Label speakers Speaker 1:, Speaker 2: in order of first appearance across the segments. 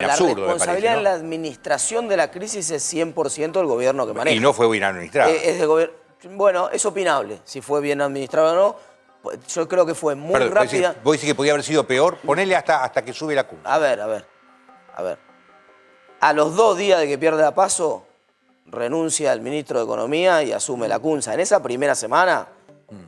Speaker 1: Absurdo,
Speaker 2: la responsabilidad
Speaker 1: me parece, ¿no?
Speaker 2: en la administración de la crisis es 100% del gobierno que maneja.
Speaker 1: Y no fue bien administrado.
Speaker 2: Bueno, es opinable si fue bien administrado o no. Yo creo que fue muy rápida.
Speaker 1: ¿Vos decís que podía haber sido peor? Ponele hasta que sube la curva.
Speaker 2: A ver. A los 2 días de que pierde la PASO, renuncia el ministro de Economía y asume la CUNSA. En esa primera semana,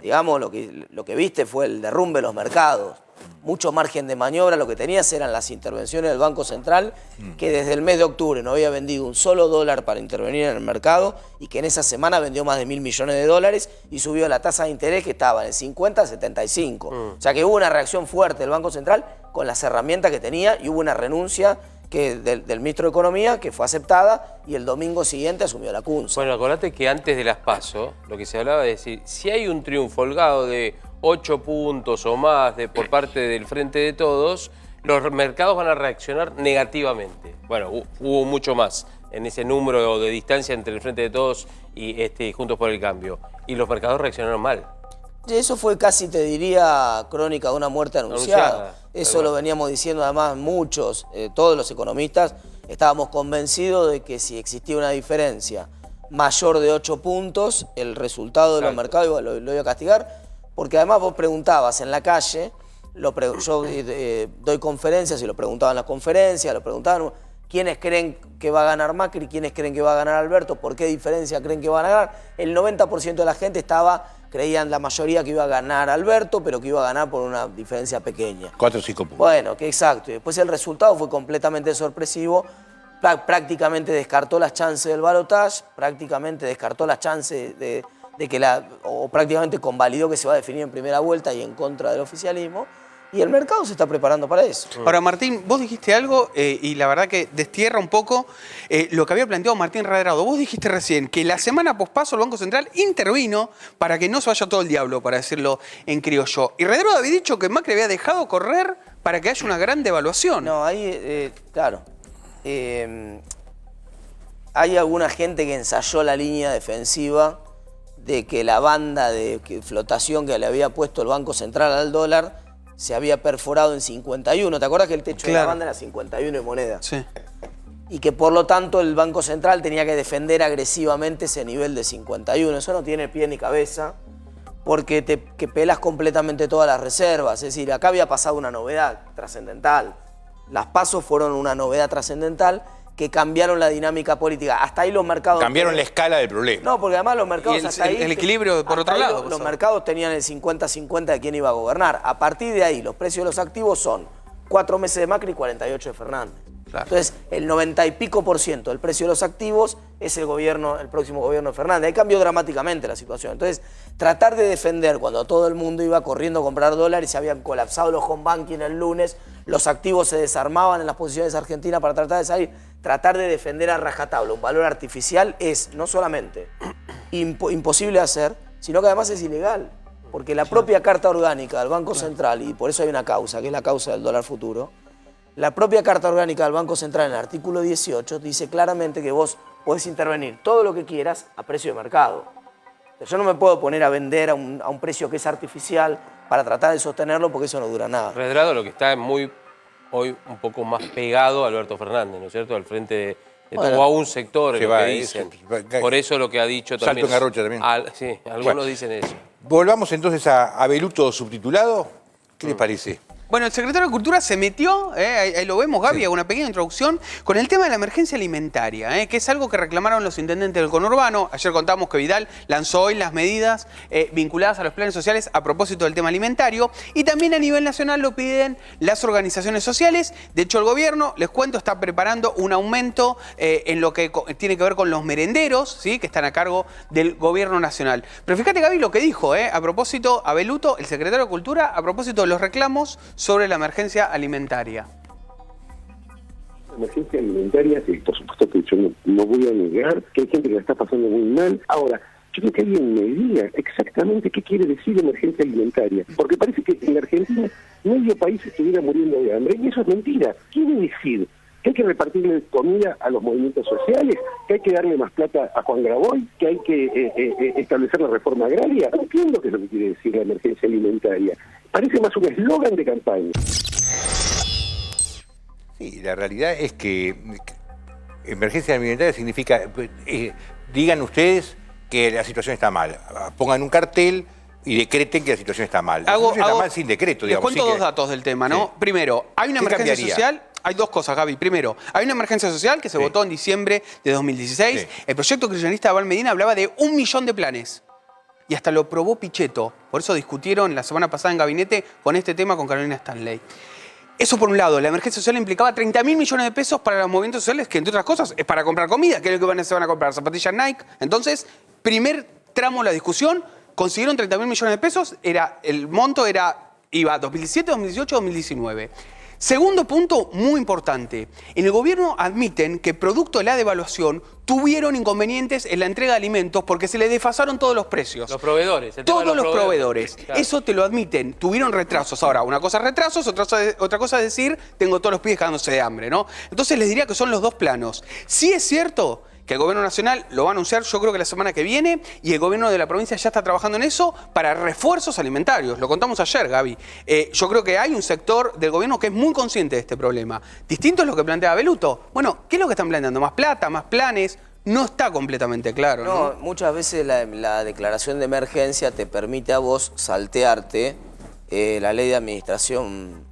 Speaker 2: digamos, lo que viste fue el derrumbe de los mercados. Mucho margen de maniobra, lo que tenías eran las intervenciones del Banco Central, que desde el mes de octubre no había vendido un solo dólar para intervenir en el mercado y que en esa semana vendió más de 1.000 millones de dólares y subió la tasa de interés que estaba en 50 a 75. O sea que hubo una reacción fuerte del Banco Central con las herramientas que tenía y hubo una renuncia del ministro de Economía que fue aceptada y el domingo siguiente asumió la CUNSA.
Speaker 3: Bueno, acordate que antes de las PASO, lo que se hablaba es decir, si hay un triunfo holgado de 8 puntos o más por parte del Frente de Todos, los mercados van a reaccionar negativamente. Bueno, hubo mucho más en ese número de distancia entre el Frente de Todos y Juntos por el Cambio. Y los mercados reaccionaron mal.
Speaker 2: Eso fue casi, te diría, crónica de una muerte anunciada. Eso lo veníamos diciendo además muchos, todos los economistas, estábamos convencidos de que si existía una diferencia mayor de 8 puntos, el resultado de los mercados lo iba a castigar, porque además vos preguntabas en la calle, yo doy conferencias y lo preguntaba en las conferencias, lo preguntaban quiénes creen que va a ganar Macri, quiénes creen que va a ganar Alberto, por qué diferencia creen que van a ganar. El 90% de la gente creían la mayoría que iba a ganar Alberto, pero que iba a ganar por una diferencia pequeña.
Speaker 1: 4 o 5 puntos.
Speaker 2: Bueno, que exacto. Y después el resultado fue completamente sorpresivo. Prácticamente descartó las chances del balotaje, prácticamente descartó las chances o prácticamente convalidó que se va a definir en primera vuelta y en contra del oficialismo. Y el mercado se está preparando para eso.
Speaker 4: Ahora, Martín, vos dijiste algo y la verdad que destierra un poco lo que había planteado Martín Redrado. Vos dijiste recién que la semana pospaso el Banco Central intervino para que no se vaya todo el diablo, para decirlo en criollo. Y Redrado había dicho que Macri había dejado correr para que haya una gran devaluación.
Speaker 2: No, ahí, claro. Hay alguna gente que ensayó la línea defensiva de que la banda de flotación que le había puesto el Banco Central al dólar se había perforado en 51. ¿Te acuerdas que el techo de la banda era 51 de moneda?
Speaker 4: Sí.
Speaker 2: Y que por lo tanto el Banco Central tenía que defender agresivamente ese nivel de 51. Eso no tiene pie ni cabeza, porque que pelas completamente todas las reservas. Es decir, acá había pasado una novedad trascendental. Las PASO fueron una novedad trascendental que cambiaron la dinámica política. Hasta ahí los mercados...
Speaker 1: Cambiaron la escala del problema.
Speaker 2: No, porque además los mercados hasta ahí...
Speaker 4: El equilibrio por otro lado.
Speaker 2: Los mercados tenían el 50-50 de quién iba a gobernar. A partir de ahí, los precios de los activos son 4 meses de Macri y 48 de Fernández. Claro. Entonces, el 90 y pico % del precio de los activos es el próximo gobierno de Fernández. Ahí cambió dramáticamente la situación. Entonces, tratar de defender cuando todo el mundo iba corriendo a comprar dólares, se habían colapsado los home banking el lunes, los activos se desarmaban en las posiciones argentinas para tratar de salir. Tratar de defender a rajatabla un valor artificial es no solamente imposible de hacer, sino que además es ilegal. Porque la propia Carta Orgánica del Banco Central, y por eso hay una causa, que es la causa del dólar futuro, la propia Carta Orgánica del Banco Central en el artículo 18 dice claramente que vos podés intervenir todo lo que quieras a precio de mercado. Yo no me puedo poner a vender a un precio que es artificial para tratar de sostenerlo porque eso no dura nada.
Speaker 3: Redrado lo que está hoy un poco más pegado a Alberto Fernández, ¿no es cierto? Al frente o a un sector, es lo que dicen. Por eso lo que ha dicho también...
Speaker 1: Salto en garrocha también.
Speaker 3: Sí, algunos dicen eso.
Speaker 1: Volvamos entonces a Beluto subtitulado. ¿Qué le parece?
Speaker 4: Bueno, el secretario de Cultura se metió, ahí lo vemos, Gaby, hago una pequeña introducción, con el tema de la emergencia alimentaria, que es algo que reclamaron los intendentes del conurbano. Ayer contamos que Vidal lanzó hoy las medidas vinculadas a los planes sociales a propósito del tema alimentario. Y también a nivel nacional lo piden las organizaciones sociales. De hecho, el gobierno, les cuento, está preparando un aumento en lo que tiene que ver con los merenderos, ¿sí?, que están a cargo del gobierno nacional. Pero fíjate, Gaby, lo que dijo, a propósito, a Beluto, el secretario de Cultura, a propósito de los reclamos sobre la emergencia alimentaria.
Speaker 5: La emergencia alimentaria, sí, por supuesto que yo no voy a negar que hay gente que la está pasando muy mal. Ahora, yo creo que alguien me diga exactamente qué quiere decir emergencia alimentaria, porque parece que en la Argentina medio país estuviera muriendo de hambre, y eso es mentira. Quiere decir que hay que repartirle comida a los movimientos sociales, que hay que darle más plata a Juan Graboy, que hay que establecer la reforma agraria. No entiendo qué es lo que quiere decir la emergencia alimentaria. Parece más un eslogan de campaña.
Speaker 1: Sí, la realidad es que emergencia alimentaria significa, digan ustedes que la situación está mal, pongan un cartel y decreten que la situación está mal. La situación está mal sin decreto,
Speaker 4: Les
Speaker 1: digamos.
Speaker 4: cuento dos datos del tema, ¿no?
Speaker 1: Sí.
Speaker 4: Primero, hay una
Speaker 1: ¿Qué
Speaker 4: emergencia
Speaker 1: cambiaría?
Speaker 4: social. Hay dos cosas, Gaby. Primero, hay una emergencia social que se votó en diciembre de 2016.
Speaker 1: Sí.
Speaker 4: El proyecto kirchnerista de Val Medina hablaba de 1 millón de planes. Y hasta lo aprobó Pichetto. Por eso discutieron la semana pasada en gabinete con este tema con Carolina Stanley. Eso por un lado, la emergencia social implicaba 30.000 millones de pesos para los movimientos sociales, que entre otras cosas es para comprar comida, que es lo que se van a comprar, zapatillas Nike. Entonces, primer tramo de la discusión, consiguieron 30.000 millones de pesos, el monto iba 2017, 2018, 2019. Segundo punto, muy importante. En el gobierno admiten que producto de la devaluación tuvieron inconvenientes en la entrega de alimentos porque se les desfasaron todos los precios.
Speaker 3: Los proveedores. El tema de
Speaker 4: Todos los proveedores.
Speaker 3: Claro.
Speaker 4: Eso te lo admiten. Tuvieron retrasos. Ahora, una cosa es retrasos, otra cosa es decir, tengo todos los pibes cagándose de hambre, ¿no? Entonces les diría que son los dos planos. Sí es cierto que el gobierno nacional lo va a anunciar, yo creo que la semana que viene, y el gobierno de la provincia ya está trabajando en eso para refuerzos alimentarios. Lo contamos ayer, Gaby. Yo creo que hay un sector del gobierno que es muy consciente de este problema. Distinto es lo que plantea Beluto. Bueno, ¿qué es lo que están planteando? ¿Más plata, más planes? No está completamente claro, ¿no?
Speaker 2: No, muchas veces la declaración de emergencia te permite a vos saltearte la ley de administración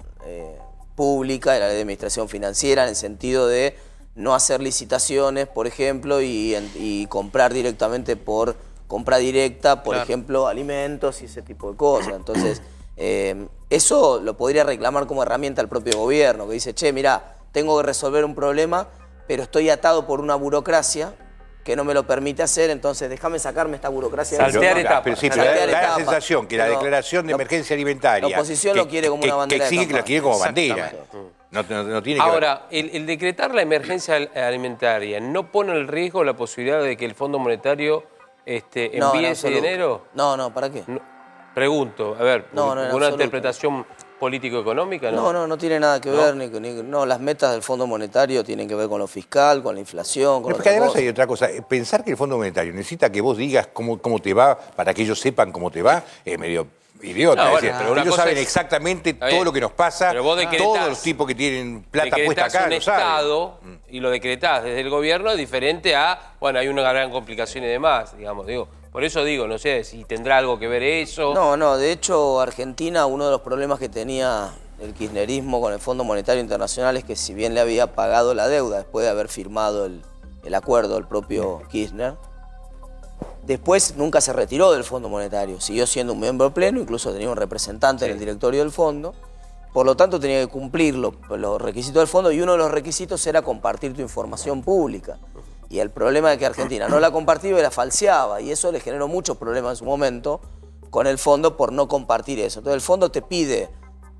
Speaker 2: pública y la ley de administración financiera en el sentido de no hacer licitaciones, por ejemplo, y comprar directamente por compra directa, por ejemplo, alimentos y ese tipo de cosas. Entonces, eso lo podría reclamar como herramienta el propio gobierno, que dice, che, mirá, tengo que resolver un problema, pero estoy atado por una burocracia que no me lo permite hacer, entonces déjame sacarme esta burocracia.
Speaker 3: Saltear etapas.
Speaker 1: Pero sí,
Speaker 2: Saltear
Speaker 1: da la
Speaker 2: etapas.
Speaker 1: sensación que la
Speaker 2: Pero
Speaker 1: declaración de emergencia alimentaria...
Speaker 2: la oposición lo quiere como una bandera de
Speaker 1: que exige que la
Speaker 2: campaña.
Speaker 1: quiere como bandera.
Speaker 4: Exactamente.
Speaker 1: No tiene que
Speaker 3: Ahora, el decretar la emergencia alimentaria, ¿no pone en riesgo la posibilidad de que el Fondo Monetario envíe
Speaker 2: No, en
Speaker 3: ese
Speaker 2: absoluto.
Speaker 3: dinero?
Speaker 2: No, ¿para qué?
Speaker 3: No, pregunto, a ver,
Speaker 2: No, en
Speaker 3: ¿una
Speaker 2: absoluto.
Speaker 3: interpretación político-económica?
Speaker 2: No tiene nada que ver. No, las metas del Fondo Monetario tienen que ver con lo fiscal, con la inflación, con
Speaker 1: Pero
Speaker 2: otra
Speaker 1: porque además
Speaker 2: cosa.
Speaker 1: hay otra cosa. Pensar que el Fondo Monetario necesita que vos digas cómo te va para que ellos sepan cómo te va es medio idiota.
Speaker 3: No,
Speaker 1: Es
Speaker 3: bueno,
Speaker 1: decir,
Speaker 3: pero una
Speaker 1: ellos
Speaker 3: cosa
Speaker 1: saben
Speaker 3: es-
Speaker 1: exactamente
Speaker 3: Está bien,
Speaker 1: todo lo que nos pasa.
Speaker 3: pero vos decretás-
Speaker 1: Todos los tipos que tienen plata puesta
Speaker 3: Decretás
Speaker 1: acá
Speaker 3: un
Speaker 1: lo saben.
Speaker 3: Estado y lo decretás desde el gobierno es diferente a, bueno, hay una gran complicación y demás, digamos, por eso digo, no sé si tendrá algo que ver eso.
Speaker 2: No, de hecho, Argentina, uno de los problemas que tenía el kirchnerismo con el Fondo Monetario Internacional es que si bien le había pagado la deuda después de haber firmado el acuerdo el propio Kirchner, después nunca se retiró del Fondo Monetario, siguió siendo un miembro pleno, incluso tenía un representante en el directorio del fondo, por lo tanto tenía que cumplir los requisitos del fondo y uno de los requisitos era compartir tu información pública. Y el problema es que Argentina no la compartía y la falseaba, y eso le generó muchos problemas en su momento con el fondo por no compartir eso. Entonces el fondo te pide,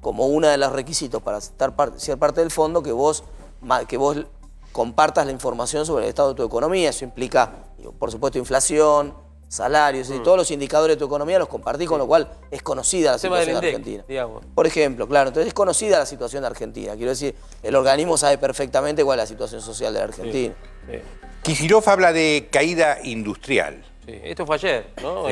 Speaker 2: como uno de los requisitos para ser parte del fondo, que vos compartas la información sobre el estado de tu economía. Eso implica, por supuesto, inflación, salarios, y todos los indicadores de tu economía los compartís, con lo cual es conocida la
Speaker 3: El tema del
Speaker 2: situación de
Speaker 3: INDEC,
Speaker 2: Argentina.
Speaker 3: digamos.
Speaker 2: Por ejemplo, claro, entonces es conocida la situación de Argentina. Quiero decir, el organismo sabe perfectamente cuál es la situación social de la Argentina.
Speaker 3: Sí,
Speaker 1: Kicillof habla de caída industrial.
Speaker 3: sí. Esto fue ayer, ¿no?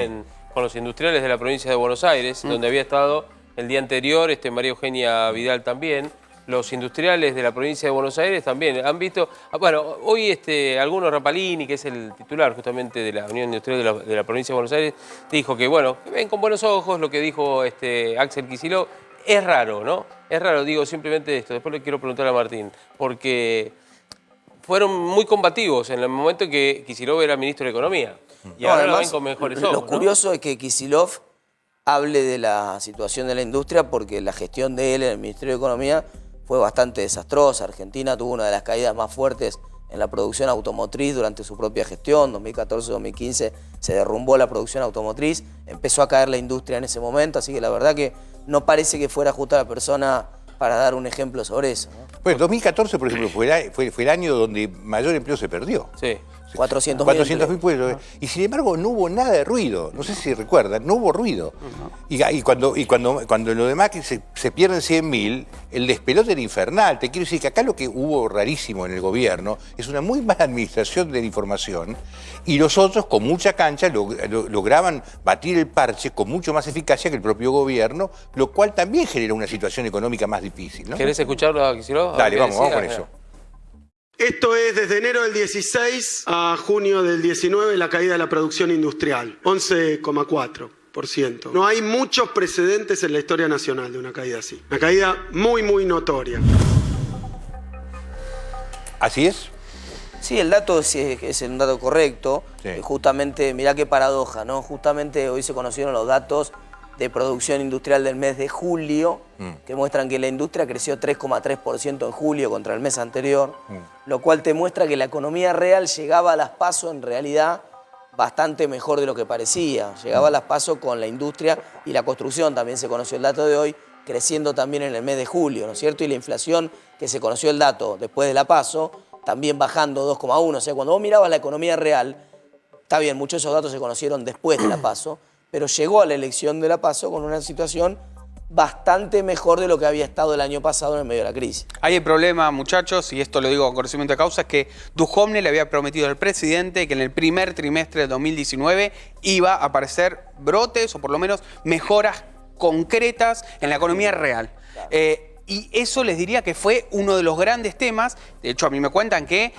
Speaker 3: Con los industriales de la provincia de Buenos Aires, donde había estado el día anterior María Eugenia Vidal también. Los industriales de la provincia de Buenos Aires también han visto... Bueno, hoy algunos Rapalini, que es el titular justamente de la Unión Industrial de la provincia de Buenos Aires, dijo que, bueno, que ven con buenos ojos lo que dijo Axel Kicillof. Es raro, ¿no? Es raro, digo simplemente esto. Después le quiero preguntar a Martín, porque fueron muy combativos en el momento en que Kicillof era ministro de Economía. Y
Speaker 2: No,
Speaker 3: ahora lo
Speaker 2: además,
Speaker 3: ven con mejores ojos,
Speaker 2: lo
Speaker 3: ¿no?
Speaker 2: curioso es que Kicillof hable de la situación de la industria porque la gestión de él en el Ministerio de Economía fue bastante desastrosa. Argentina tuvo una de las caídas más fuertes en la producción automotriz durante su propia gestión. 2014-2015 se derrumbó la producción automotriz, empezó a caer la industria en ese momento, así que la verdad que no parece que fuera justa la persona para dar un ejemplo sobre eso, ¿no?
Speaker 1: Pues 2014, por ejemplo, fue el año donde mayor empleo se perdió.
Speaker 3: Sí.
Speaker 2: 400.000
Speaker 1: puestos. Y sin embargo no hubo nada de ruido. No sé si recuerdan, no hubo ruido. Y cuando en lo de Macri se pierden 100.000, el despelote era infernal. Te quiero decir que acá lo que hubo rarísimo en el gobierno es una muy mala administración de la información, y los otros con mucha cancha lograban batir el parche con mucho más eficacia que el propio gobierno, lo cual también generó una situación económica más difícil, ¿no?
Speaker 3: ¿Querés escucharlo, Kicillof?
Speaker 1: Dale, vamos con eso.
Speaker 6: Esto es desde enero del 16 a junio del 19, la caída de la producción industrial, 11,4%. No hay muchos precedentes en la historia nacional de una caída así. Una caída muy, muy notoria.
Speaker 1: ¿Así es?
Speaker 2: Sí, el dato es un dato correcto.
Speaker 1: Sí.
Speaker 2: Justamente, mirá qué paradoja, ¿no? Justamente hoy se conocieron los datos de producción industrial del mes de julio, que muestran que la industria creció 3,3% en julio contra el mes anterior, lo cual te muestra que la economía real llegaba a las PASO en realidad bastante mejor de lo que parecía. Llegaba a las PASO con la industria y la construcción, también se conoció el dato de hoy, creciendo también en el mes de julio, ¿no es cierto? Y la inflación, que se conoció el dato después de la PASO, también bajando 2,1. O sea, cuando vos mirabas la economía real, está bien, muchos de esos datos se conocieron después de la PASO, pero llegó a la elección de la PASO con una situación bastante mejor de lo que había estado el año pasado en el medio de la crisis.
Speaker 4: Hay el problema, muchachos, y esto lo digo con conocimiento de causa, es que Duhovne le había prometido al presidente que en el primer trimestre de 2019 iba a aparecer brotes o por lo menos mejoras concretas en la economía real. Y eso les diría que fue uno de los grandes temas. De hecho, a mí me cuentan que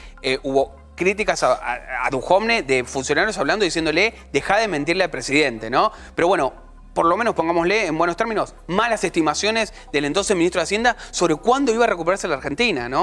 Speaker 4: hubo críticas a Duhovne de funcionarios hablando, diciéndole, deja de mentirle al presidente, ¿no? Pero bueno, por lo menos pongámosle en buenos términos, malas estimaciones del entonces ministro de Hacienda sobre cuándo iba a recuperarse la Argentina, ¿no?